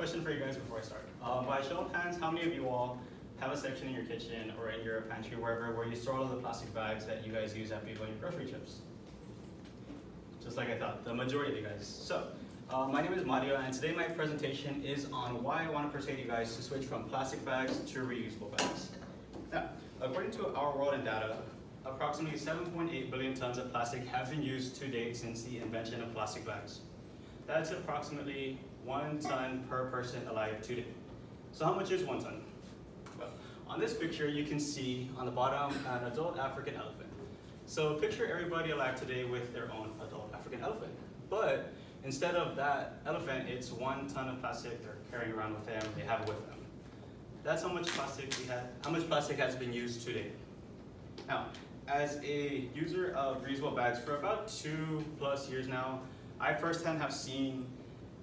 question for you guys before I start. By show of hands, how many of you all have a section in your kitchen or in your pantry, wherever, where you store all of the plastic bags that you guys use after you go on your grocery trips? Just like I thought, the majority of you guys. So, my name is Mario, and today my presentation is on why I want to persuade you guys to switch from plastic bags to reusable bags. Now, according to our world and data, approximately 7.8 billion tons of plastic have been used to date since the invention of plastic bags. That's approximately 1 ton per person alive today. So how much is 1 ton? Well, on this picture you can see on the bottom an adult African elephant. So picture everybody alive today with their own adult African elephant. But instead of that elephant, it's 1 ton of plastic they're carrying around with them, they have with them. That's how much plastic has been used to date. Now, as a user of reusable bags for about 2+ years now, I firsthand have seen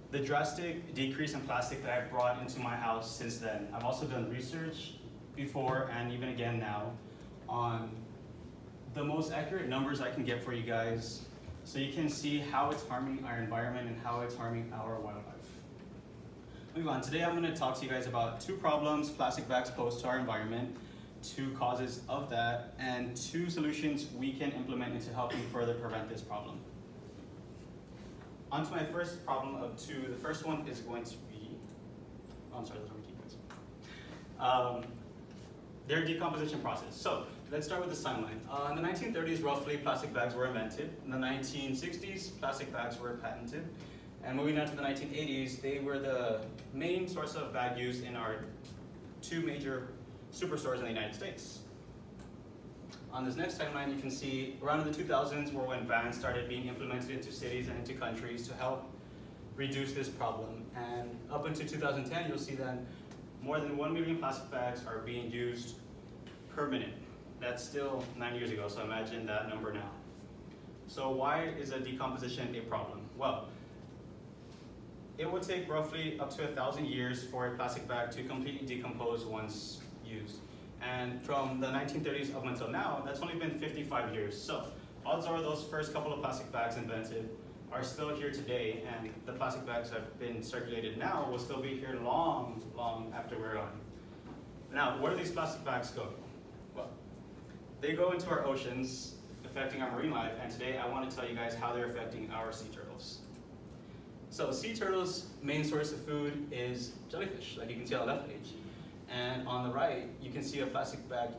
the drastic decrease in plastic that I've brought into my house since then. I've also done research before and even again now on the most accurate numbers I can get for you guys so you can see how it's harming our environment and how it's harming our wildlife. Moving on, today I'm going to talk to you guys about 2 problems plastic bags pose to our environment, 2 causes of that, and 2 solutions we can implement into helping further prevent this problem. On to my first problem of 2. The first one is going to be, oh, I'm sorry, those are my keywords. Their decomposition process. So let's start with the timeline. In the 1930s, roughly, plastic bags were invented. In the 1960s, plastic bags were patented. And moving on to the 1980s, they were the main source of bag use in our 2 major superstores in the United States. On this next timeline, you can see around the 2000s were when bans started being implemented into cities and into countries to help reduce this problem. And up until 2010, you'll see that more than 1 million plastic bags are being used per minute. That's still 9 years ago, so imagine that number now. So why is a decomposition a problem? Well, it would take roughly up to 1,000 years for a plastic bag to completely decompose once used. And from the 1930s up until now, that's only been 55 years. So odds are those first couple of plastic bags invented are still here today, and the plastic bags that have been circulated now will still be here long, long after we're gone. Now, where do these plastic bags go? Well, they go into our oceans, affecting our marine life, and today I want to tell you guys how they're affecting our sea turtles. So sea turtles' main source of food is jellyfish, like you can see on the left page. And on the right, you can see a plastic bag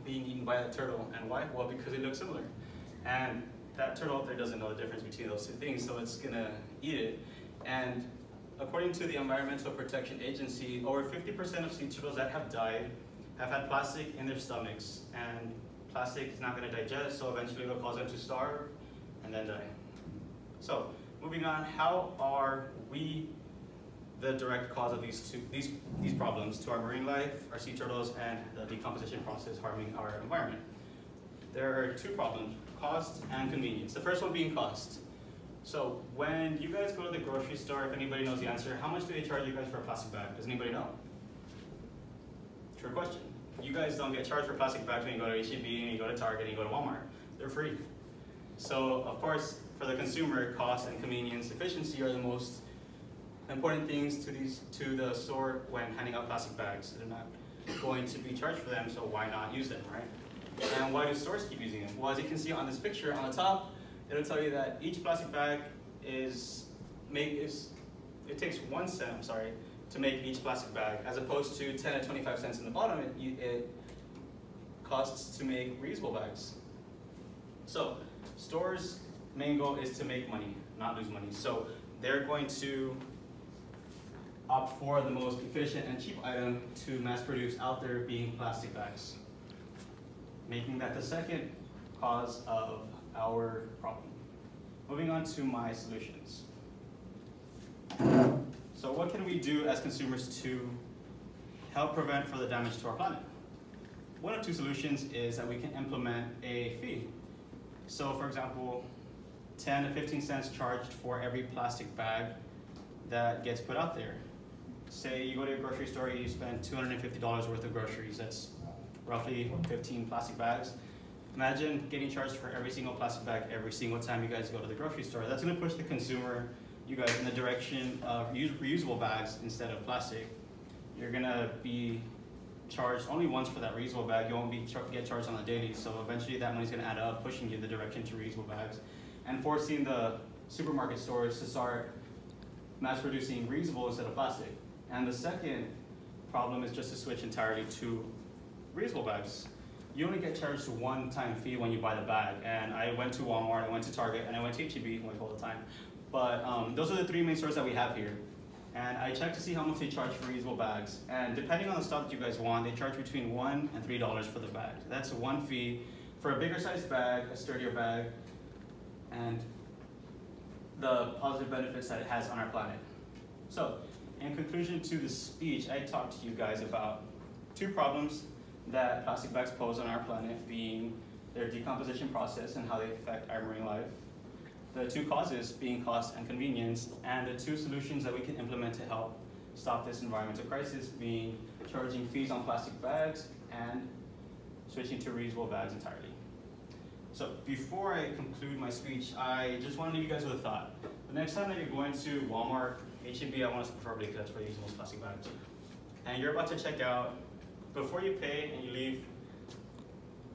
being eaten by a turtle. And why? Well, because they look similar. And that turtle up there doesn't know the difference between those 2 things, so it's gonna eat it. And according to the Environmental Protection Agency, over 50% of sea turtles that have died have had plastic in their stomachs. And plastic is not gonna digest, so eventually it'll cause them to starve and then die. So, moving on, how are we the direct cause of these problems to our marine life, our sea turtles, and the decomposition process harming our environment? There are 2 problems, cost and convenience. The first one being cost. So when you guys go to the grocery store, if anybody knows the answer, how much do they charge you guys for a plastic bag? Does anybody know? True question. You guys don't get charged for plastic bags when you go to H-E-B, and you go to Target, and you go to Walmart. They're free. So of course, for the consumer, cost and convenience, efficiency are the most important things to the store when handing out plastic bags. They're not going to be charged for them, so why not use them, right? And why do stores keep using them? Well, as you can see on this picture on the top, it'll tell you that each plastic bag it takes 1 cent, to make each plastic bag, as opposed to 10 to 25 cents in the bottom it costs to make reusable bags. So stores' main goal is to make money, not lose money. So they're going to opt for the most efficient and cheap item to mass produce out there, being plastic bags, making that the second cause of our problem. Moving on to my solutions. So what can we do as consumers to help prevent further damage to our planet? One of 2 solutions is that we can implement a fee. So for example, 10 to 15 cents charged for every plastic bag that gets put out there. Say you go to your grocery store, you spend $250 worth of groceries. That's roughly 15 plastic bags. Imagine getting charged for every single plastic bag every single time you guys go to the grocery store. That's going to push the consumer you guys in the direction of reusable bags instead of plastic, you're gonna be charged only once for that reusable bag. You won't get charged on a daily, so eventually that money's gonna add up, pushing you in the direction to reusable bags and forcing the supermarket stores to start mass producing reusable instead of plastic. And the second problem is just to switch entirely to reusable bags. You only get charged a one-time fee when you buy the bag. And I went to Walmart, I went to Target, and I went to HEB like all the time. But those are the three main stores that we have here. And I checked to see how much they charge for reusable bags. And depending on the stuff that you guys want, they charge between $1 and $3 for the bag. That's one fee for a bigger sized bag, a sturdier bag, and the positive benefits that it has on our planet. So, in conclusion to this speech, I talked to you guys about two problems that plastic bags pose on our planet, being their decomposition process and how they affect our marine life, the two causes being cost and convenience, and the two solutions that we can implement to help stop this environmental crisis, being charging fees on plastic bags and switching to reusable bags entirely. So before I conclude my speech, I just want to leave you guys with a thought. The next time that you're going to Walmart, HEB, I want to preferably because that's where they use most plastic bags, and you're about to check out, before you pay and you leave,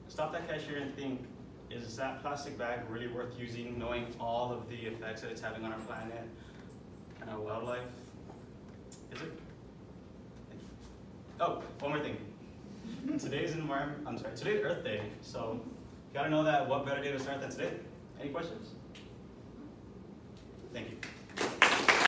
stop that cashier and think, is that plastic bag really worth using, knowing all of the effects that it's having on our planet and our wildlife? Is it? Oh, one more thing. Today's Earth Day, so you gotta know that what better day to start than today? Any questions?